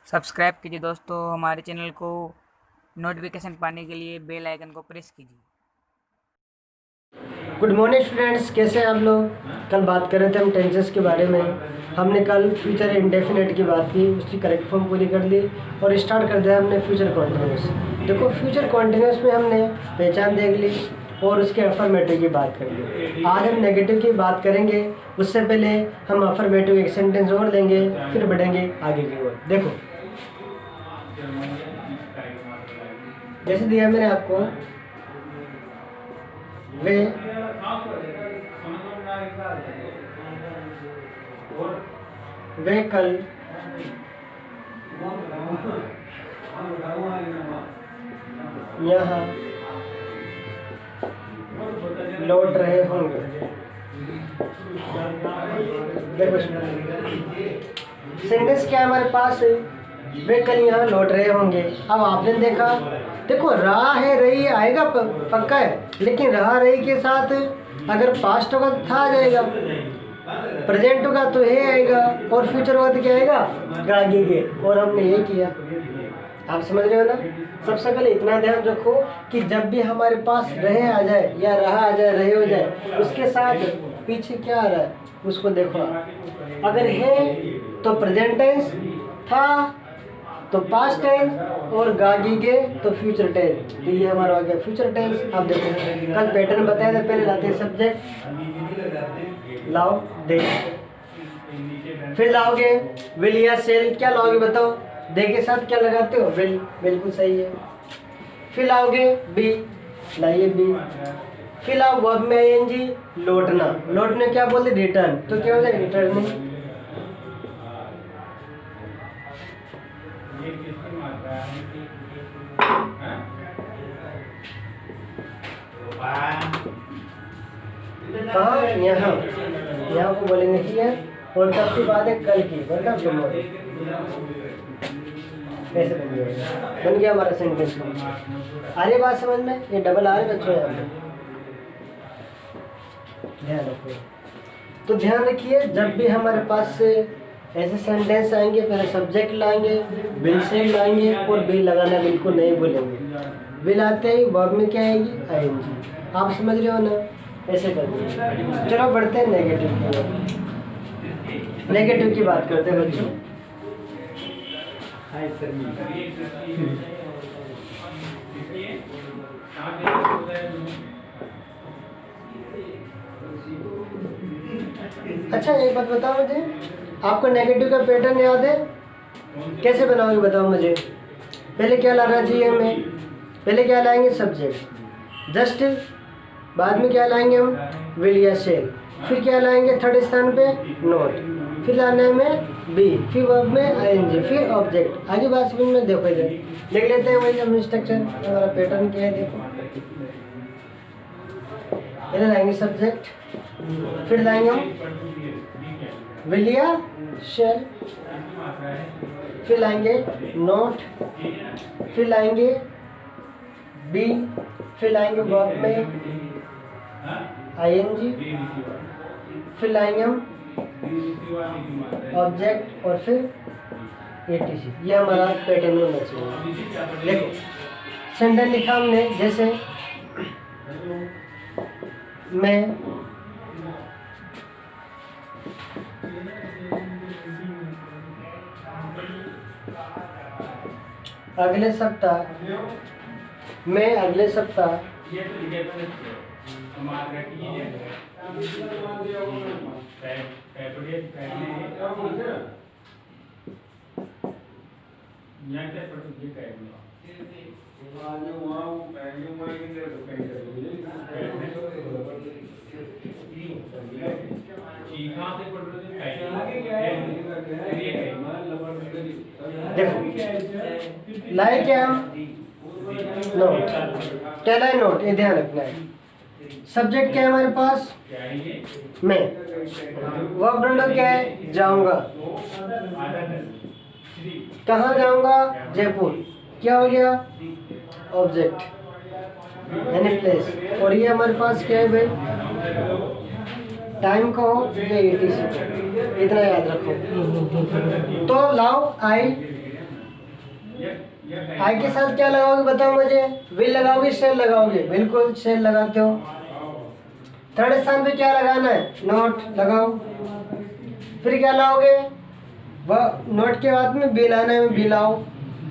Subscribe कीजिए दोस्तों हमारे चैनल को। नोटिफिकेशन पाने के लिए बेल आइकन को प्रेस कीजिए। गुड मॉर्निंग स्टूडेंट्स, कैसे हैं आप लोग। कल बात कर रहे थे हम टेंसेस के बारे में। हमने कल फ्यूचर इंडेफिनिट की बात की, उसकी करेक्ट फॉर्म पूरी कर ली और स्टार्ट कर दिया हमने फ्यूचर कॉन्टिन्यूस। देखो फ्यूचर कॉन्टिन्यूस में हमने पहचान देख ली और उसके अफर्मेटिव की बात कर ली। आज हम नेगेटिव की बात करेंगे। उससे पहले हम अफर्मेटिव एक सेंटेंस और लेंगे, फिर बढ़ेंगे आगे की ओर। देखो जैसे दिया मैंने आपको, वे कल यहाँ लौट रहे होंगे। देखो सेंटेंस क्या है हमारे पास, वे कल यहाँ लौट रहे होंगे। अब आपने देखा, देखो रहा है रही आएगा पक्का है, लेकिन रहा रही के साथ अगर पास्ट होगा तो था आ जाएगा, प्रेजेंट होगा तो है आएगा, और फ्यूचर होगा तो क्या आएगा आगे के। और हमने ये किया, आप समझ रहे हो ना। सबसे पहले इतना ध्यान रखो कि जब भी हमारे पास रहे आ जाए या रहा आ जाए, रहे हो जाए, उसके साथ पीछे क्या आ रहा है उसको देखो। अगर है तो प्रेजेंट टेंस, था तो पास्ट टेंस, और गागी के तो फ्यूचर टेंस। तो ये हमारा हो गया फ्यूचर टेंस। आप देखो कल पैटर्न बताया था, पहले लाते सब्जेक्ट, लाओ दे, फिर लाओगे विल या सेल। क्या लाओगे बताओ, दे के साथ क्या लगाते हो, विल, बिल्कुल सही है। फिर लाओगे बी, लाइए बी। फिर लाओ वर्ब में आईएनजी, लौटना। लौटने क्या बोलते, रिटर्न, तो क्या हो जाएगा रिटर्निंग। कहाँ, यहाँ, यहाँ को बोलेंगे हियर, और कब की बात है, कल की, मतलब टुमारो। कैसे बन गया हमारा सेंटेंस। आ रही बात समझ में, ये डबल आ रहे बच्चों, यहाँ ध्यान रखो। तो ध्यान रखिए, जब भी हमारे पास ऐसे सेंटेंस आएंगे, पहले सब्जेक्ट लाएंगे, विल से लाएंगे, और बिल लगाना बिल्कुल नहीं भूलेंगे। विल आते ही वर्ब में क्या आएगी, आईएनजी। आप समझ रहे हो ना, ऐसे कर दीजिए। चलो बढ़ते हैं नेगेटिव की ओर। नेगेटिव की बात करते हैं बच्चों। अच्छा एक बात बताओ मुझे, आपको नेगेटिव का पैटर्न याद है, कैसे बनाओगे बताओ मुझे। पहले क्या लाना चाहिए हमें, पहले क्या लाएंगे सब्जेक्ट, जस्ट, बाद में क्या लाएंगे हम, विल या शेल, फिर क्या लाएंगे थर्ड स्थान पे, नोट, फिर लाना है हमें बी, फिर वर्ब में आईएनजी, फिर ऑब्जेक्ट। आगे बात समझ में, देखो इधर देख लेते हैं वही हम स्ट्रक्चर, हमारा पैटर्न क्या है। देखो पहले लाएंगे सब्जेक्ट, फिर लाएंगे हम विल या शेल, फिर लाएंगे नोट, फिर लाएंगे बी, फिर लाएंगे वर्ब में आईएनजी, फिर लाएंगे हम ऑब्जेक्ट, और फिर एटीसी। ये हमारा पैटर्न होना चाहिए। देखो सेंटेंस लिखा हमने, जैसे मैं अगले सप्ताह, मैं अगले सप्ताह देखो लाए क्या हम, नोट, क्या लाए नोट, ये ध्यान रखना है। सब्जेक्ट क्या है हमारे पास, मैं, वर्ब ढूंढो क्या है, जाऊंगा। कहाँ जाऊंगा, जयपुर। क्या हो गया, ऑब्जेक्ट यानी प्लेस। और ये हमारे पास क्या है भाई, टाइम को या ETC को, इतना याद रखो। तो लाओ आई आई के साथ क्या लगाओगे बताओ मुझे? विल लगाओगे, शेल लगाओगे? बिल्कुल शेल लगाते हो। थर्ड स्थान पे क्या लगाना है? नॉट लगाओ। फिर क्या लाओगे? वह नोट के बाद में बी लाना है, बी लाओ।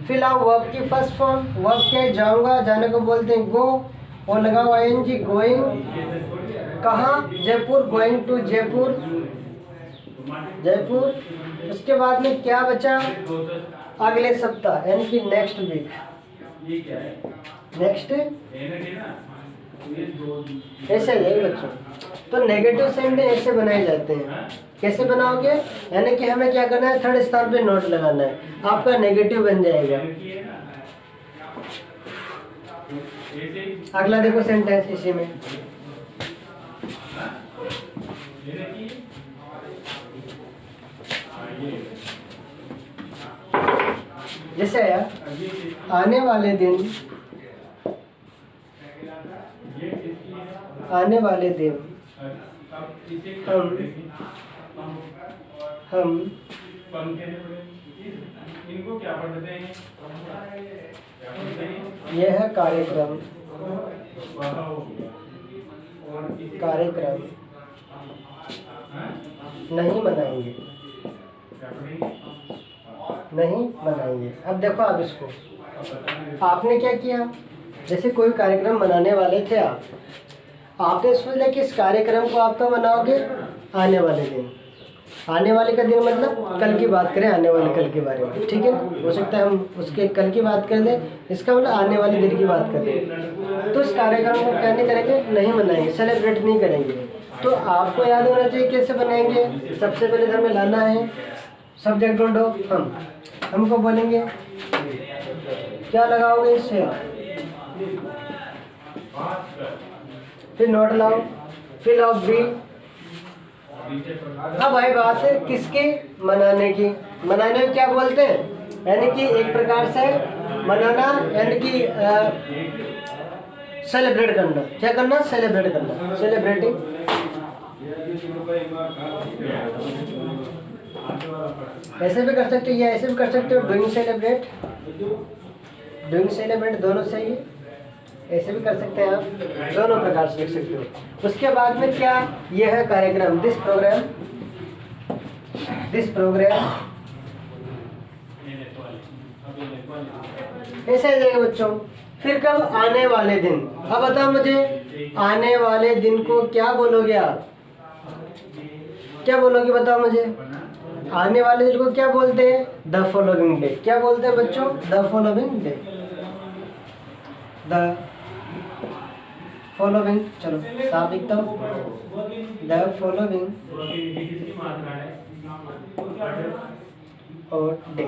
फिर लाओ वर्ब की फर्स्ट फॉर्म। वर्ब क्या है? जाऊंगा, जाने को बोलते हैं गो, और लगाओ आईएनजी, गोइंग। कहाँ? Jaipur, going to Jaipur, Jaipur. उसके बाद में क्या बचा? अगले सप्ताह यानी कि नेक्स्ट वीक, नेक्स्ट। ऐसे है बच्चों। तो नेगेटिव सेंटेंस ऐसे बनाए जाते हैं। कैसे बनाओगे? यानी कि हमें क्या करना है? थर्ड स्थान पे नोट लगाना है, आपका नेगेटिव बन जाएगा। अगला देखो सेंटेंस इसी में। जैसे आने वाले दिन, आने वाले दिन हम इनको क्या पढ़ते हैं? यह कार्यक्रम कार्यक्रम नहीं मनाएंगे, नहीं मनाएंगे। अब देखो आप इसको, आपने क्या किया? जैसे कोई कार्यक्रम मनाने वाले थे आपने सोच लिया कि इस कार्यक्रम को आप तो मनाओगे आने वाले दिन। आने वाले का दिन मतलब कल की बात करें, आने वाले कल के बारे में, ठीक है। हो सकता है हम उसके कल की बात कर लें, इसका मतलब आने वाले दिन की बात कर लें। तो इस कार्यक्रम को क्या नहीं करेंगे? नहीं मनाएंगे, सेलिब्रेट नहीं करेंगे। तो आपको याद होना चाहिए कैसे बनाएंगे। सबसे पहले हमें लाना है सब्जेक्ट ढूंढो। हमको बोलेंगे क्या लगाओगे? इससे फिर नोट लाओ, फिर लाओ बी। अब भाई बात है किसकी? मनाने की। मनाने में क्या बोलते हैं? यानी कि एक प्रकार से मनाना, यानी कि सेलिब्रेट करना। क्या करना? सेलिब्रेट करना, सेलिब्रेटिंग। ऐसे भी कर सकते हो या ऐसे भी कर सकते हो, डूइंग सेलिब्रेट, डूइंग सेलिब्रेट दोनों सही है। ऐसे भी कर सकते हैं आप, दोनों प्रकार से लिख सकते हो। उसके बाद में क्या? यह है कार्यक्रम, दिस प्रोग्राम, दिस प्रोग्राम। ऐसे आ जाएगा बच्चों। फिर कब? आने वाले दिन। अब बताओ मुझे, आने वाले दिन को क्या बोलोगे आप? क्या बोलोगे बताओ मुझे? आने वाले दिन को क्या बोलते हैं? The following day. क्या बोलते हैं बच्चों? The following day, the following. चलो साफ लिखता हूँ, द फॉलोइंग और डे,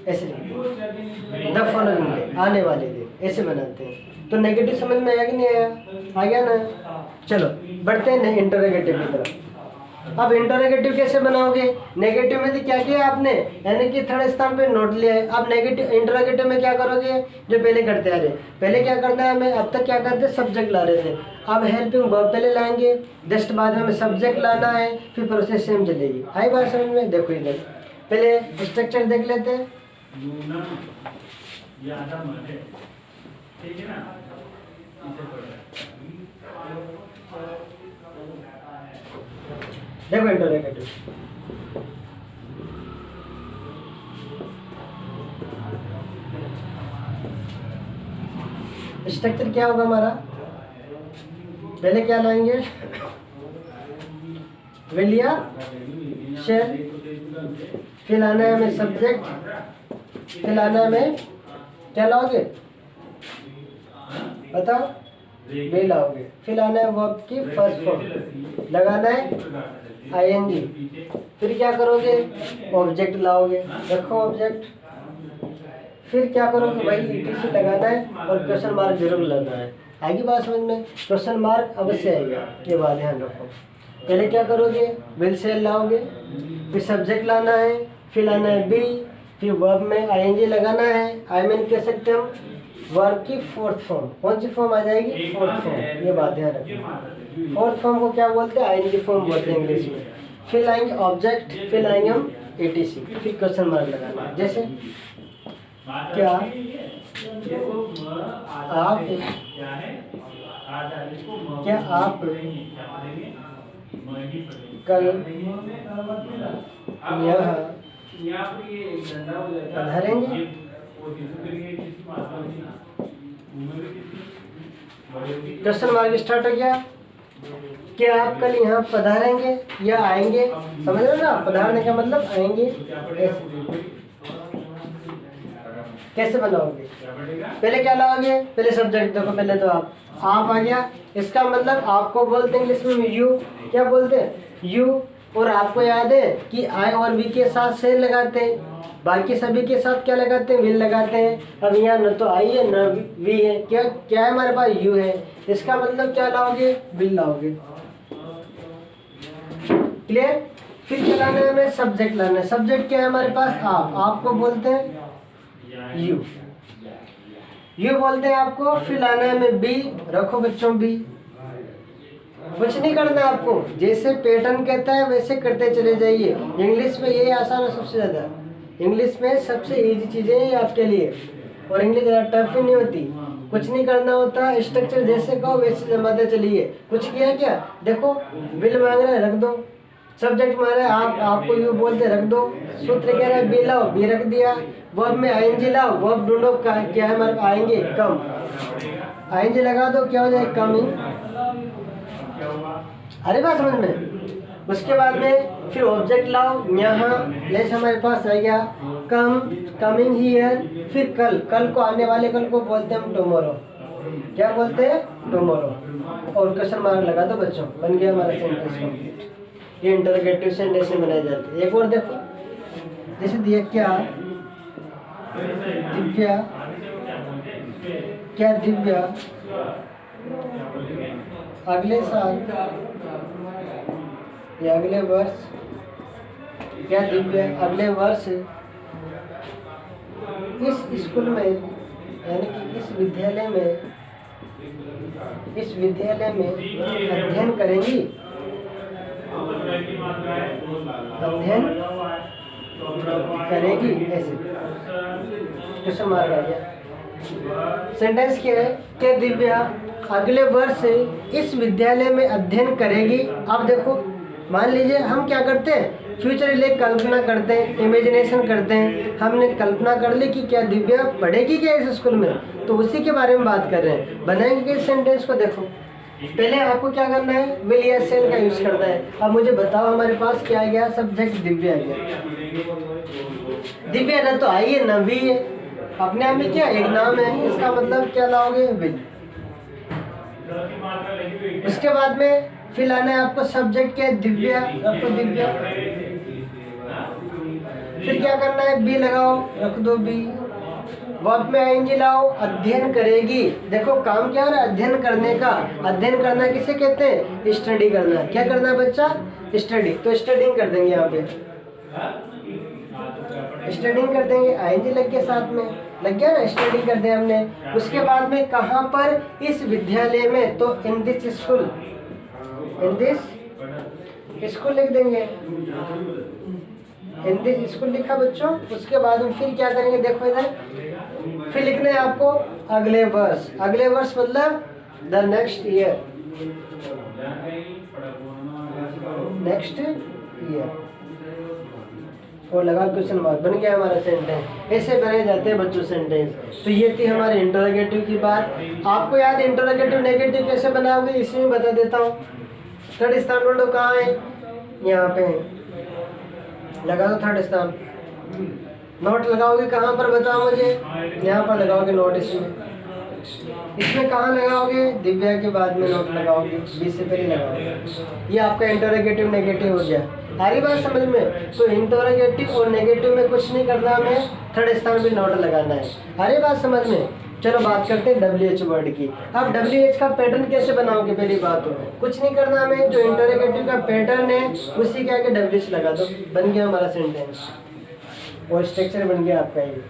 ऐसे द फॉलोइंग डे, आने वाले दिन, ऐसे बनाते हैं। तो नेगेटिव समझ में आया कि नहीं आया? आ गया ना? चलो बढ़ते हैं इंटरोगेटिव की तरफ। अब इंटरोगेटिव कैसे बनाओगे? नेगेटिव में तो क्या किया आपने? यानी कि थर्ड स्थान पे नोट लिया है। अब नेगेटिव इंटरोगेटिव में क्या करोगे? जो पहले करते आ रहे, पहले क्या करना है हमें? अब तक क्या करते? सब्जेक्ट ला रहे थे, अब हेल्पिंग वर्ब पहले लाएंगे, जस्ट बाद में हमें सब्जेक्ट लाना है, फिर प्रोसेस सेम चलेगी। आई बात समझ में? देखो इधर पहले स्ट्रक्चर देख लेते हैं। देखो इंटरोगेटिव, स्ट्रक्चर क्या होगा हमारा? पहले क्या लाएंगे? विल या शेल, फिर लाना है हमें सब्जेक्ट, फिर लाना है हमें क्या लाओगे बताओ? बे लाओगे। फिर लाना है वर्ब की फर्स्ट फॉर्म, लगाना है आईएनजी। फिर क्या करोगे? ऑब्जेक्ट लाओगे, रखो ऑब्जेक्ट। फिर क्या करोगे भाई? ईटीसी लगाना है और क्वेश्चन मार्क जरूर लगाना है। आएगी बात समझ में? क्वेश्चन मार्क अवश्य आएगा, ये बात ध्यान रखो। पहले क्या करोगे? विल सेल लाओगे, फिर सब्जेक्ट लाना है, फिर लाना है बी, फिर वर्ब में आईएनजी लगाना है। आई मीन कह सकते हम वर्ब की फोर्थ फॉर्म। कौन सी फॉर्म आ जाएगी? फोर्थ फॉर्म, ये बात ध्यान रखो। फोर्थ फॉर्म को क्या बोलते हैं? आईएनजी फॉर्म बोलते हैं इंग्लिश में। फिर लाएंगे ऑब्जेक्ट, फिर लाएंगे हम etc। फिर क्वेश्चन मार्क लगाना है। जैसे क्या आप कल यहाँ पधारेंगे? क्वेश्चन मार्क स्टार्ट हो गया। क्या आप कल यहाँ पधारेंगे या आएंगे? समझ रहे हो ना, पधारने का मतलब आएंगे। कैसे बनाओगे? पहले क्या लाओगे? पहले सब्जेक्ट देखो, पहले तो आप आ गया, इसका मतलब आपको बोलते हैं इंग्लिश में यू। क्या बोलते हैं? यू। और आपको याद है कि आई और वी के साथ से लगाते हैं, बाकी सभी के साथ क्या लगाते हैं? विल लगाते हैं। अब यहाँ न तो आई है न वी है, क्या क्या है हमारे पास? यू है। इसका मतलब क्या लाओगे? विल लाओगे। क्लियर? फिर क्या लाना है हमें? सब्जेक्ट लाना है। सब्जेक्ट क्या है हमारे पास? आप। आपको बोलते हैं यू, यू बोलते हैं आपको। फिर लाना है हमें बी। रखो बच्चों बी। कुछ नहीं करना है आपको, जैसे पैटर्न कहता है वैसे करते चले जाइए। इंग्लिश में यही आसान है सबसे ज़्यादा। इंग्लिश में सबसे इजी चीज़ें हैं आपके लिए, और इंग्लिश ज़्यादा टफ ही नहीं होती। कुछ नहीं करना होता, स्ट्रक्चर जैसे कहो वैसे जमाते चलिए। कुछ किया क्या? देखो बिल मांग रहा है, रख दो। सब्जेक्ट मांग रहा है, आपको यू बोलते रख दो। सूत्र कह रहा है बी लाओ, बी रख दिया। वर्ब में आईएनजी लाओ, वर्ब ढूंढो, क्या है हमारे? आएंगे, कम। आईएनजी लगा दो, क्या हो जाए? कमिंग। अरे बात समझ में। उसके बाद में फिर ऑब्जेक्ट लाओ, यहाँ जैसे हमारे पास आ गया कम, कमिंग हियर। फिर कल, कल को आने वाले कल को बोलते हैं हम टुमारो। क्या बोलते हैं? टुमारो। और क्वेश्चन मार्क लगा दो बच्चों, बन गया हमारा सेंटेंस कंप्लीट। ये इंटरोगेटिव सेंटेंस में बनाए जाते हैं। एक और देखो, जैसे दिया क्या दिव्या, क्या दिव्या अगले साल या अगले वर्ष, क्या दिव्या अगले वर्ष इस स्कूल में, यानी कि इस विद्यालय में अध्ययन करेंगी? अध्ययन करेगी, ऐसे क्वेश्चन मार्क आ गया। सेंटेंस क्या है? क्या दिव्या अगले वर्ष इस विद्यालय में अध्ययन करेगी? अब देखो, मान लीजिए हम क्या करते हैं, फ्यूचर के लिए कल्पना करते हैं, इमेजिनेशन करते हैं। हमने कल्पना कर ली कि क्या दिव्या पढ़ेगी क्या इस स्कूल में, तो उसी के बारे में बात कर रहे हैं। बनाएंगे किस सेंटेंस को? देखो पहले आपको क्या करना है? विल या सेल का यूज करना है। अब मुझे बताओ हमारे पास क्या आ गया? सब्जेक्ट दिव्या आ गया। दिव्या न तो आई है न भी है, अपने आप में क्या एक नाम है, इसका मतलब क्या लाओगे? विल। उसके बाद में फिर आना है आपको सब्जेक्ट क्या है? दिव्या, रखो दिव्या। फिर क्या करना है? बी लगाओ, रख दो बी। वर्ब में आएंगे लाओ, अध्ययन करेगी। देखो काम क्या हो रहा है? अध्ययन करने का। अध्ययन करना किसे कहते हैं? स्टडी करना। क्या करना है बच्चा? स्टडी। तो स्टडिंग कर देंगे, यहाँ पे स्टडिंग कर देंगे। आईएनजी लग गया, साथ में लग गया ना, स्टडी कर दिया हमने। उसके बाद में कहाँ पर? इस विद्यालय में, तो in this school, in this school लिख देंगे। इन दिस स्कूल लिखा बच्चों। उसके बाद में फिर क्या करेंगे? देखो इधर फिर लिखना है आपको अगले वर्ष। अगले वर्ष मतलब the next year, next year. और लगा क्वेश्चन मार्क, बन गया हमारा सेंटेंस। ऐसे बनाए जाते हैं बच्चों सेंटेंस। तो ये थी हमारे इंटरोगेटिव की बात। आपको याद है इंटरोगेटिव नेगेटिव कैसे बनाओगे? इसी में बता देता हूँ। थर्ड स्थान ढूंढो, कहाँ है? यहाँ पे है, लगा दो थर्ड स्थान। नोट लगाओगे कहाँ पर? बताओ मुझे। यहाँ पर लगाओगे नोट। इसमें कहाँ लगाओगे? दिव्या के बाद में नोट लगाओगे, बी से पहले लगाओगे। ये आपका इंटरोगेटिव नेगेटिव हो गया। आ रही बात समझ में? तो इंटरोगेटिव और नेगेटिव में कुछ नहीं करना हमें, थर्ड स्थान भी नोट लगाना है। आ रही बात समझ में? चलो बात करते हैं WH वर्ड की। अब WH का पैटर्न कैसे बनाओगे? पहली बात हो, कुछ नहीं करना हमें, जो इंटरोगेटिव का पैटर्न है उसी के आगे WH लगा दो, बन गया हमारा सेंटेंस। और स्ट्रक्चर बन गया आपका। ये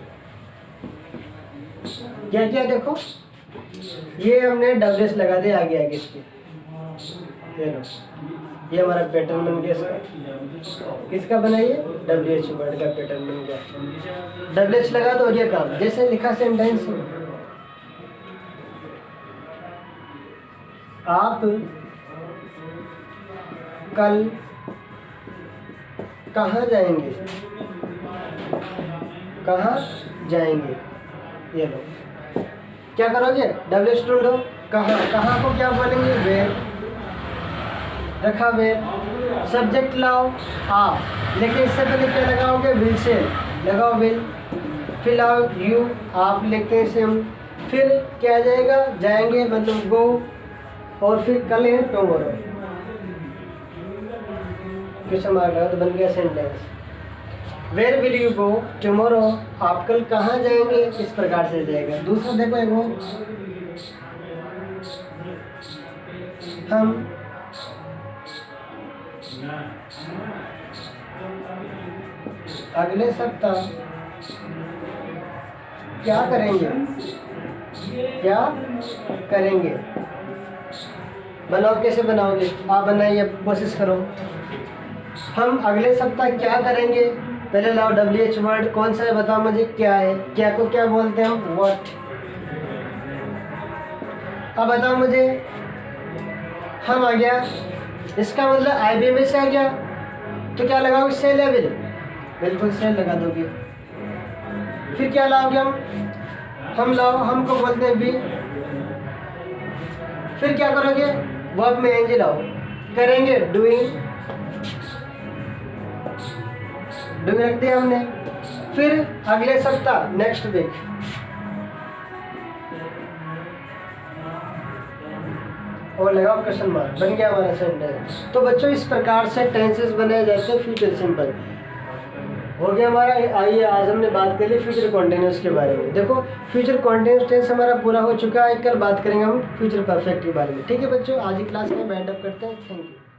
क्या क्या देखो, ये हमने WH लगा दिया आगे आगे इसके। ये हमारा पैटर्न बन गया इसका। किसका बना ये? WH वर्ड का पैटर्न बन गया। WH लगा तो हो गया काम, जैसे लिखा सेंटेंस। आप कल कहाँ जाएंगे? कहाँ जाएंगे? ये लो, क्या करोगे? WH ढूंढो। कहाँ, कहाँ को क्या बोलेंगे? वेयर। रखा वेयर। सब्जेक्ट लाओ आप, लेकिन इससे पहले क्या लगाओगे? विल से लगाओ विल। फिर लाओ यू, आप लिखते हैं सेम। फिर क्या आ जाएगा? जाएंगे मतलब गो, और फिर कल है टुमारो। क्वेश्चन मार्क लगा तो बन गया sentence. Where will you go tomorrow? आप कल कहाँ जाएंगे? इस प्रकार से जाएगा। दूसरा देखो एक और, हम अगले सप्ताह क्या करेंगे? क्या करेंगे? बनाओ, कैसे बनाओगे? आप बनाइए, कोशिश करो। हम अगले सप्ताह क्या करेंगे? पहले लाओ WH वर्ड, कौन सा है बताओ मुझे, क्या है? क्या को क्या बोलते हैं हम? व्हाट। अब बताओ मुझे, हम आ गया, इसका मतलब IB में से आ गया, तो क्या लगाओगे? सेल है विल, बिल्कुल सेल लगा दोगे। फिर क्या लाओगे हम लाओ, हमको बोलते हैं बी। फिर क्या करोगे? वर्ब में एंज लाओ, करेंगे डूइंग, डूइंग रख दिया हमने। फिर अगले सप्ताह, नेक्स्ट वीक। और लगाओ क्वेश्चन मार्क, बन गया हमारा सेंटेंस। तो बच्चों इस प्रकार से टेंसेस बनाए जाते हैं फ्यूचर सिंपल। हो गया हमारा। आइए आज हमने बात कर ली फ्यूचर कॉन्टिन्यूस के बारे में। देखो फ्यूचर कॉन्टिन्यूस टेंस हमारा पूरा हो चुका है। कल बात करेंगे हम फ्यूचर परफेक्ट के बारे में। ठीक है बच्चों, आज की क्लास में वाइंड अप करते हैं। Thank you.